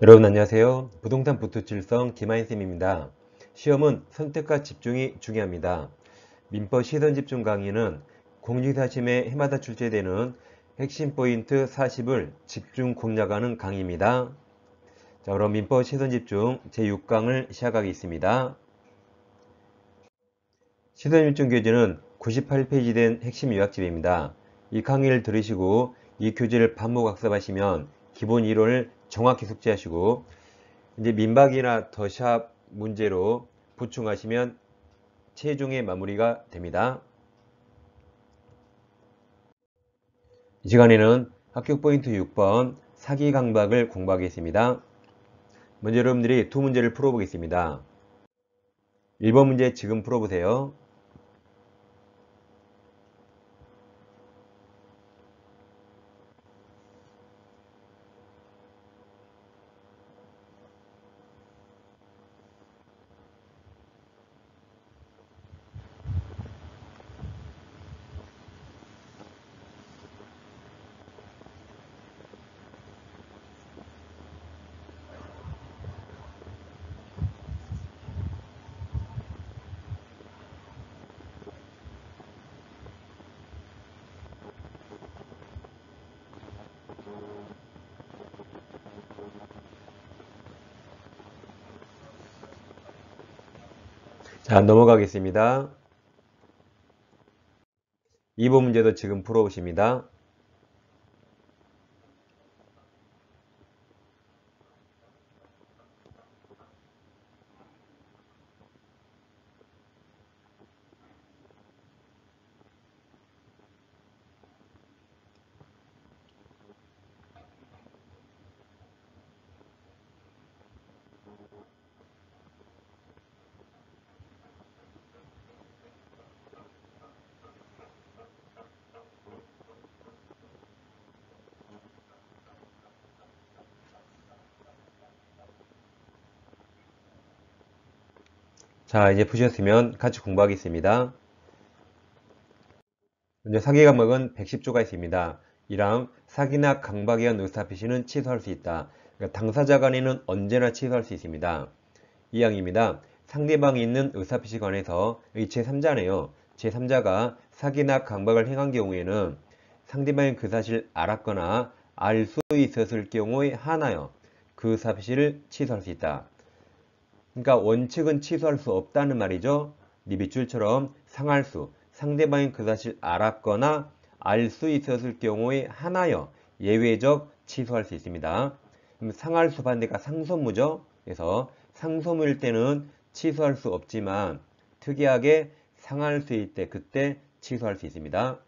여러분 안녕하세요. 부동산 부투칠성 김하인쌤입니다. 시험은 선택과 집중이 중요합니다. 민법 시선집중 강의는 공직사심에 해마다 출제되는 핵심 포인트 40을 집중 공략하는 강의입니다. 자, 그럼 민법 시선집중 제6강을 시작하겠습니다. 시선집중 교재는 98페이지 된 핵심 요약집입니다. 이 강의를 들으시고 이 교재를 반복 학습하시면 기본 이론을 정확히 숙지하시고 이제 민박이나 더샵 문제로 보충하시면 최종의 마무리가 됩니다. 이 시간에는 합격 포인트 6번 사기 강박을 공부하겠습니다. 먼저 여러분들이 두 문제를 풀어보겠습니다. 1번 문제 지금 풀어보세요. 자, 넘어가겠습니다. 2번 문제도 지금 풀어보십니다. 자, 이제 푸셨으면 같이 공부하겠습니다. 먼저 사기 강박은 110조가 있습니다. 이랑 사기나 강박에 의한 의사표시는 취소할 수 있다. 그러니까 당사자 간에는 언제나 취소할 수 있습니다. 2항입니다. 상대방이 있는 의사표시 관해서 제3자네요. 제3자가 사기나 강박을 행한 경우에는 상대방이 그 사실을 알았거나 알 수 있었을 경우에 하나여 그 의사표시를 취소할 수 있다. 그러니까 원칙은 취소할 수 없다는 말이죠. 네 밑줄처럼 상할수, 상대방이 그 사실 알았거나 알 수 있었을 경우에 하나여 예외적 취소할 수 있습니다. 그럼 상할수 반대가 상소무죠. 그래서 상소무일 때는 취소할 수 없지만 특이하게 상할 수 있을 때 그때 취소할 수 있습니다.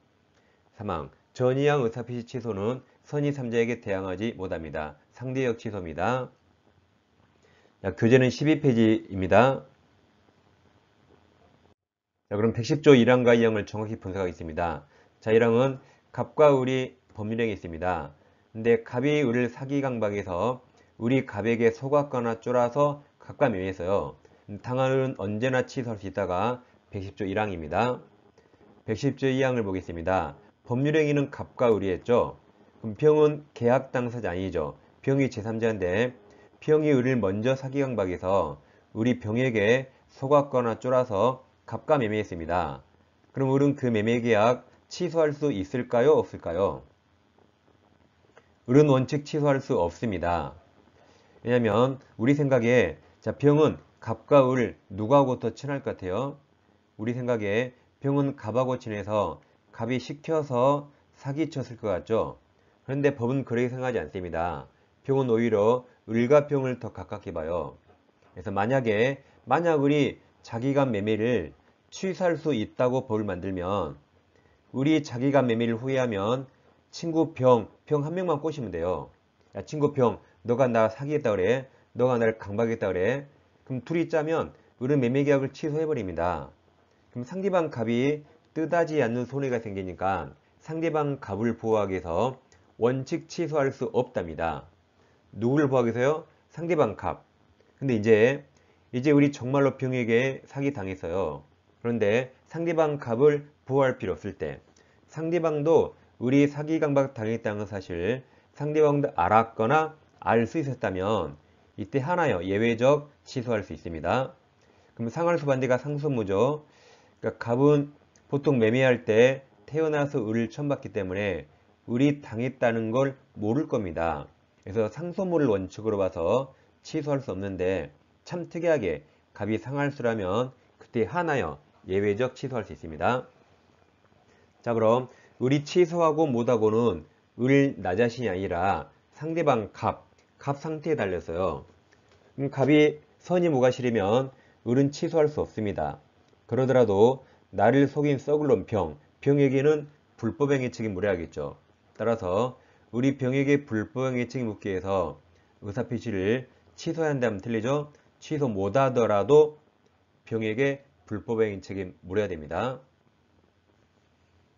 3항 전이항 의사표시 취소는 선의 3자에게 대항하지 못합니다. 상대적 취소입니다. 자, 교재는 12페이지입니다. 자, 그럼 110조 1항과 2항을 정확히 분석하겠습니다. 자, 1항은 갑과 을이 법률행위 있습니다. 근데 갑이 을을 사기 강박해서 을이 갑에게 속았거나 쫄아서 갑과 명예했어요. 당한은 언제나 취소할 수 있다가 110조 1항입니다. 110조 2항을 보겠습니다. 법률행위는 갑과 을이 했죠. 그럼 병은 계약 당사자 아니죠. 병이 제3자인데 병이 을을 먼저 사기 강박해서 을이 병에게 속았거나 쫄아서 갑과 매매했습니다. 그럼 을은 그 매매 계약 취소할 수 있을까요? 없을까요? 을은 원칙 취소할 수 없습니다. 왜냐면 우리 생각에 자, 병은 갑과 을 누구하고 더 친할 것 같아요? 우리 생각에 병은 갑하고 친해서 갑이 시켜서 사기쳤을 것 같죠? 그런데 법은 그렇게 생각하지 않습니다. 병은 오히려 을과 병을 더 가깝게 봐요. 그래서 만약 을이 자기가 매매를 취소할 수 있다고 법을 만들면 을이 자기가 매매를 후회하면 친구 병 한 명만 꼬시면 돼요. 야, 친구 병, 너가 나 사기했다 그래. 너가 나를 강박했다 그래. 그럼 둘이 짜면 을은 매매 계약을 취소해버립니다. 그럼 상대방 갑이 뜻하지 않는 손해가 생기니까 상대방 갑을 보호하기 위해서 원칙 취소할 수 없답니다. 누구를 보호하기 위해서요? 상대방 갑. 근데 이제 우리 정말로 병에게 사기 당했어요. 그런데 상대방 갑을 보호할 필요 없을 때 상대방도 우리 사기 강박 당했다는 사실 상대방도 알았거나 알 수 있었다면 이때 하나요 예외적 취소할 수 있습니다. 그럼 상할수 반대가 상수무죠. 그러니까 갑은 보통 매매할 때 태어나서 을을 처음 봤기 때문에 을이 당했다는 걸 모를 겁니다. 그래서 상소물을 원칙으로 봐서 취소할 수 없는데 참 특이하게 갑이 상할수라면 그때 하나요 예외적 취소할 수 있습니다. 자, 그럼 을이 취소하고 못하고는 을 나 자신이 아니라 상대방 갑 상태에 달렸어요. 갑이 선이 뭐가 싫으면 을은 취소할 수 없습니다. 그러더라도 나를 속인 썩을 놈 병에게는 불법행위 책임 물어야겠죠. 따라서 우리 병에게 불법행위 책임 묻기 위해서 의사표시를 취소해야 한다면 틀리죠. 취소 못하더라도 병에게 불법행위 책임 물어야 됩니다.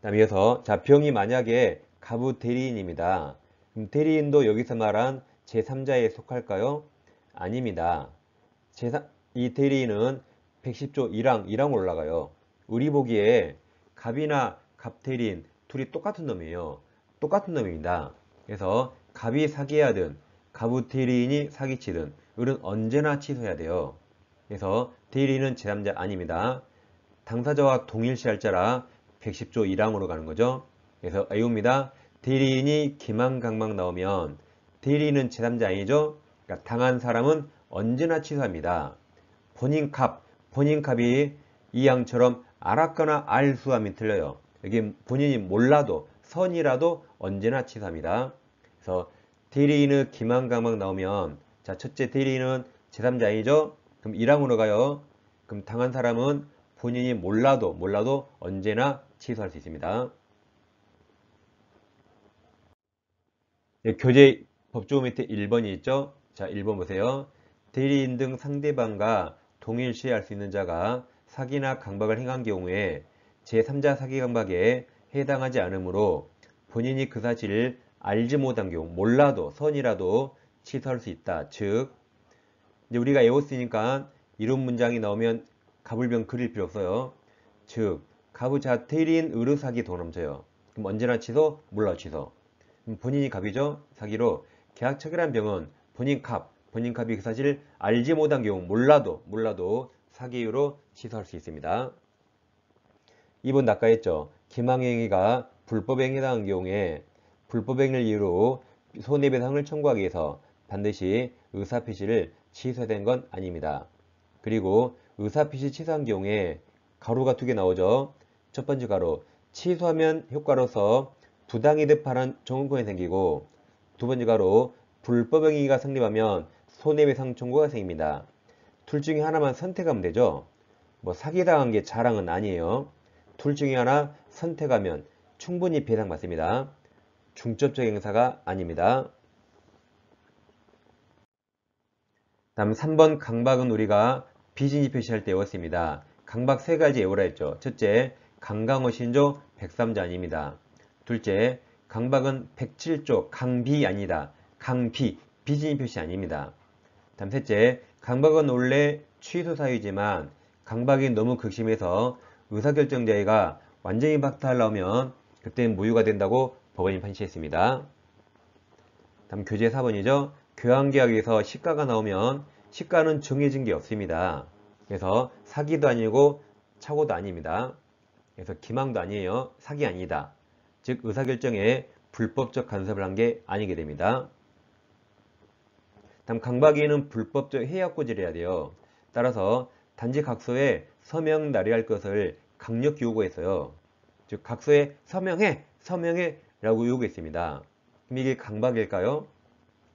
다음 이어서 자 병이 만약에 가부 대리인입니다. 그럼 대리인도 여기서 말한 제3자에 속할까요? 아닙니다. 이 대리인은 110조 1항 올라가요. 우리 보기에 갑이나 갑대리인 둘이 똑같은 놈이에요. 똑같은 놈입니다. 그래서 갑이 사기하든 가부 대리인이 사기치든 을은 언제나 취소해야 돼요. 그래서 대리인은 제3자 아닙니다. 당사자와 동일시할 자라 110조 1항으로 가는 거죠. 그래서 A입니다. 대리인이 기망강망 나오면 대리인은 제3자 아니죠? 그러니까 당한 사람은 언제나 취소합니다. 본인 갑이 이 양처럼 알았거나 알수함이 틀려요. 여기 본인이 몰라도 선이라도 언제나 취소합니다. 그래서 대리인의 기망강망 나오면 자 첫째 대리인은 제3자 아니죠? 그럼 1항으로 가요. 그럼 당한 사람은 본인이 몰라도 언제나 취소할 수 있습니다. 교재 법조문 밑에 1번이 있죠? 자, 1번 보세요. 대리인 등 상대방과 동일시할 수 있는 자가 사기나 강박을 행한 경우에 제3자 사기 강박에 해당하지 않으므로 본인이 그 사실을 알지 못한 경우 몰라도 선이라도 취소할 수 있다. 즉 이제 우리가 외웠으니까 이런 문장이 나오면 갑을병 그릴 필요 없어요. 즉 갑의자 대리인 의르 사기 돈 넘쳐요. 그럼 언제나 취소? 몰라 취소. 그럼 본인이 갑이죠. 사기로 계약척이란 병은 본인 갑이 그 사실을 알지 못한 경우 몰라도 사기로 취소할 수 있습니다. 2번 아까 했죠. 기망행위가 불법행위에 해당한 경우에 불법행위를 이유로 손해배상을 청구하기 위해서 반드시 의사표시를 취소된 건 아닙니다. 그리고 의사표시 취소한 경우에 가로가 2개 나오죠. 첫 번째 가로 취소하면 효과로서 부당이득 발환 정원권이 생기고 두 번째 가로 불법행위가 성립하면 손해배상 청구가 생깁니다. 둘 중에 하나만 선택하면 되죠. 뭐 사기당한 게 자랑은 아니에요. 둘 중에 하나 선택하면 충분히 배상받습니다. 중첩적 행사가 아닙니다. 다음 3번 강박은 우리가 비진이 표시할 때 외웠습니다. 강박 3가지 외우라 했죠. 첫째, 강강호 신조 103자 아닙니다. 둘째, 강박은 107조 강비 아니다. 강비, 비진이 표시 아닙니다. 다음 셋째, 강박은 원래 취소 사유이지만 강박이 너무 극심해서 의사결정자가 완전히 박탈하려면 그때는 무효가 된다고 법원이 판시했습니다. 다음 교재 4번이죠. 교환계약에서 시가가 나오면 시가는 정해진 게 없습니다. 그래서 사기도 아니고 착오도 아닙니다. 그래서 기망도 아니에요. 사기 아니다. 즉 의사결정에 불법적 간섭을 한 게 아니게 됩니다. 다음 강박위는 불법적 해약고지를 해야 돼요. 따라서 단지 각서에 서명 날이할 것을 강력히 요구했어요. 즉 각서에 서명해 라고 요구했습니다. 그럼 이게 강박일까요?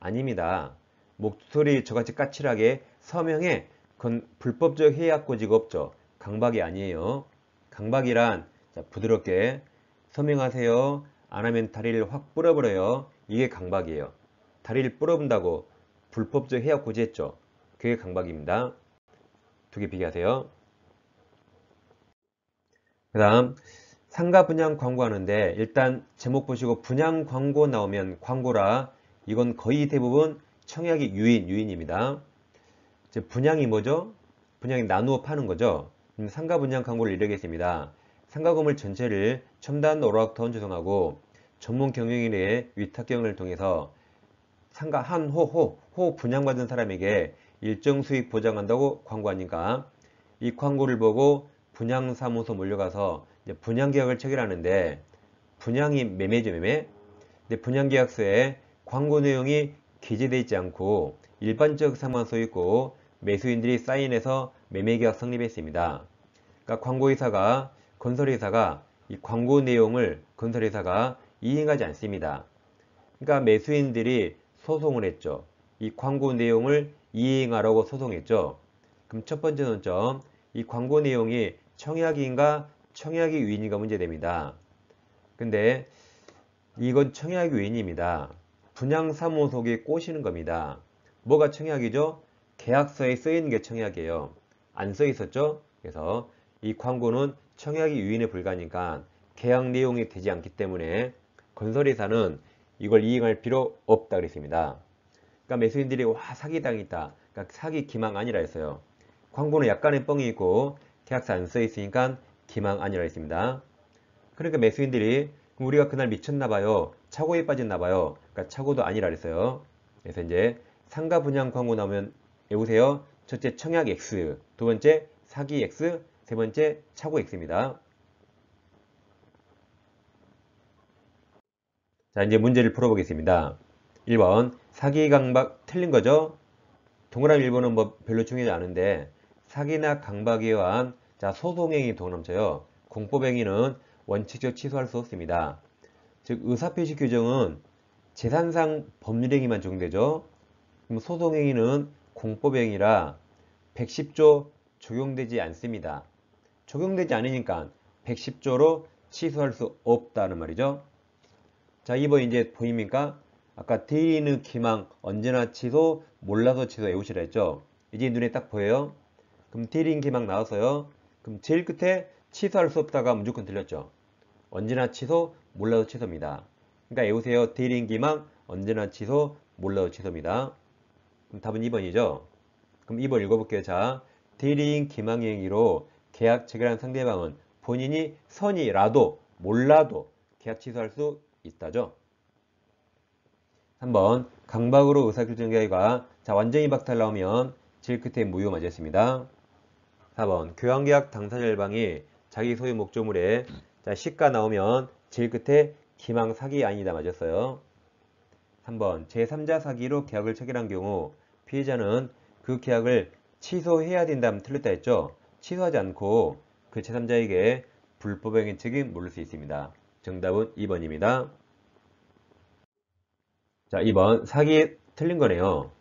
아닙니다. 목소리 저같이 까칠하게 서명해 그건 불법적 해약고지가 없죠. 강박이 아니에요. 강박이란 자, 부드럽게 서명하세요. 안 하면 다리를 확 부러버려요. 이게 강박이에요. 다리를 부러본다고 불법적 해약고지 했죠. 그게 강박입니다. 두 개 비교하세요. 그 다음 상가 분양 광고하는데 일단 제목 보시고 분양 광고 나오면 광고라 이건 거의 대부분 청약이 유인입니다. 이제 분양이 뭐죠? 분양이 나누어 파는 거죠. 상가 분양 광고를 이르겠습니다. 상가 건물 전체를 첨단 오락타운 조성하고 전문 경영인의 위탁 경영을 통해서 상가 호 분양받은 사람에게 일정 수익 보장한다고 광고하니까 이 광고를 보고 분양사무소 몰려가서 이제 분양계약을 체결하는데 분양이 매매죠, 매매. 근데 분양계약서에 광고 내용이 기재되어 있지 않고 일반적 상황만 써 있고 매수인들이 사인해서 매매계약 성립했습니다. 그러니까 광고회사가 건설회사가 이 광고 내용을 건설회사가 이행하지 않습니다. 그러니까 매수인들이 소송을 했죠. 이 광고 내용을 이행하라고 소송했죠. 그럼 첫 번째 논점, 이 광고 내용이 청약인가 청약이 위인인가 문제됩니다. 근데 이건 청약이 위인입니다. 분양사무소에 꼬시는 겁니다. 뭐가 청약이죠? 계약서에 쓰이는 게 청약이에요. 안 써 있었죠? 그래서 이 광고는 청약이 위인에 불과하니까 계약 내용이 되지 않기 때문에 건설회사는 이걸 이행할 필요 없다 그랬습니다. 그러니까 매수인들이 와 사기당했다. 그러니까 사기 기망 아니라 했어요. 광고는 약간의 뻥이 있고 계약서 안 써 있으니까 기망 아니라 했습니다. 그러니까 매수인들이 우리가 그날 미쳤나봐요. 차고에 빠졌나봐요. 그러니까 차고도 아니라 그랬어요. 그래서 이제 상가 분양 광고 나오면 외우세요. 첫째 청약 X, 두 번째 사기 X, 세 번째 차고 X입니다. 자, 이제 문제를 풀어보겠습니다. 1번 사기 강박 틀린 거죠? 동그라미 1번은 뭐 별로 중요하지 않은데 사기나 강박에 의한 소송행위 동남쳐요. 공법행위는 원칙적 취소할 수 없습니다. 즉 의사표시 규정은 재산상 법률행위만 적용되죠. 그럼 소송행위는 공법행위라 110조 적용되지 않습니다. 적용되지 않으니까 110조로 취소할 수 없다는 말이죠. 자, 2번 이제 보입니까? 아까 대리인의 기망 언제나 취소, 몰라서 취소 외우시라 했죠. 이제 눈에 딱 보여요. 그럼 대리인 기망 나왔어요. 그럼 제일 끝에 취소할 수 없다가 무조건 들렸죠. 언제나 취소, 몰라서 취소입니다. 그러니까 외우세요. 대리인 기망 언제나 취소, 몰라서 취소입니다. 그럼 답은 2번이죠. 그럼 2번 읽어볼게요. 자, 대리인 기망의 행위로 계약 체결한 상대방은 본인이 선이라도 몰라도 계약 취소할 수 있다죠. 3번 강박으로 의사결정 결과 완전히 박탈 나오면 제일 끝에 무효 맞았습니다. 4번 교환계약 당사자 일방이 자기 소유 목조물에 시가 나오면 제일 끝에 기망 사기 아니다 맞았어요. 3번 제3자 사기로 계약을 체결한 경우 피해자는 그 계약을 취소해야 된다면 틀렸다 했죠. 취소하지 않고 그 제3자에게 불법행위 책임 물을 수 있습니다. 정답은 2번입니다. 자, 2번 사기 틀린 거네요.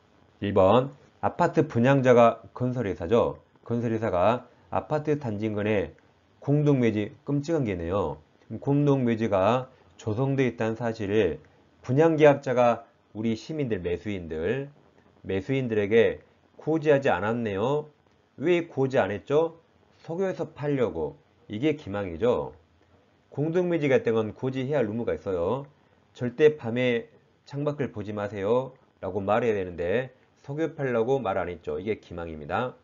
1번 아파트 분양자가 건설회사죠. 건설회사가 아파트 단지인근에 공동묘지, 끔찍한 게네요. 공동묘지가 조성되어 있다는 사실을 분양계약자가 우리 시민들, 매수인들에게 고지하지 않았네요. 왜 고지 안 했죠? 속여서 팔려고. 이게 기망이죠. 공동묘지 같은 건 고지해야 할 의무가 있어요. 절대 밤에 창밖을 보지 마세요 라고 말해야 되는데 속여 팔려고 말 안 했죠. 이게 기망입니다.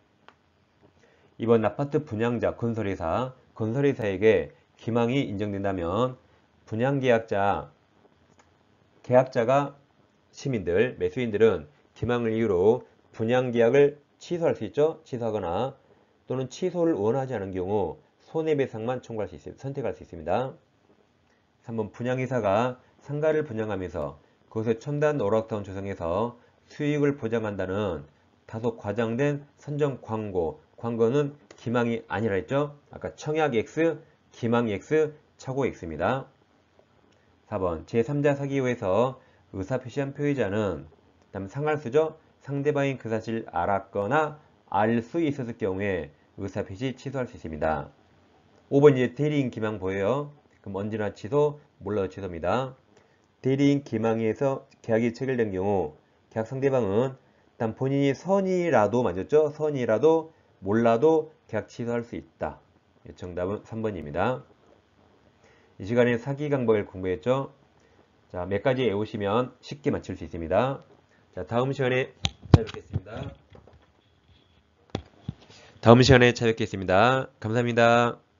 이번 아파트 분양자 건설회사에게 기망이 인정된다면 분양계약자 계약자가 시민들, 매수인들은 기망을 이유로 분양계약을 취소할 수 있죠. 취소하거나 또는 취소를 원하지 않은 경우 손해배상만 청구할 수 있습니다. 선택할 수 있습니다. 3번 분양회사가 상가를 분양하면서 그것에 첨단 오락타운 조성해서 수익을 보장한다는 다소 과장된 선정 광고는 기망이 아니라 했죠. 아까 청약 X, 기망 X, 착오 X입니다. 4번 제3자 사기호에서 의사표시한 피해자는 다음 상할수죠. 상대방이 그 사실을 알았거나 알 수 있었을 경우에 의사표시 취소할 수 있습니다. 5번 이제 대리인 기망 보여요. 그럼 언제나 취소, 몰라도 취소입니다. 대리인 기망에서 계약이 체결된 경우 계약 상대방은 일단 본인이 선이라도 맞았죠? 선이라도 몰라도 계약 취소할 수 있다. 정답은 3번입니다. 이 시간에 사기 강박을 공부했죠? 자, 몇 가지 외우시면 쉽게 맞출 수 있습니다. 자, 다음 시간에 찾아뵙겠습니다. 감사합니다.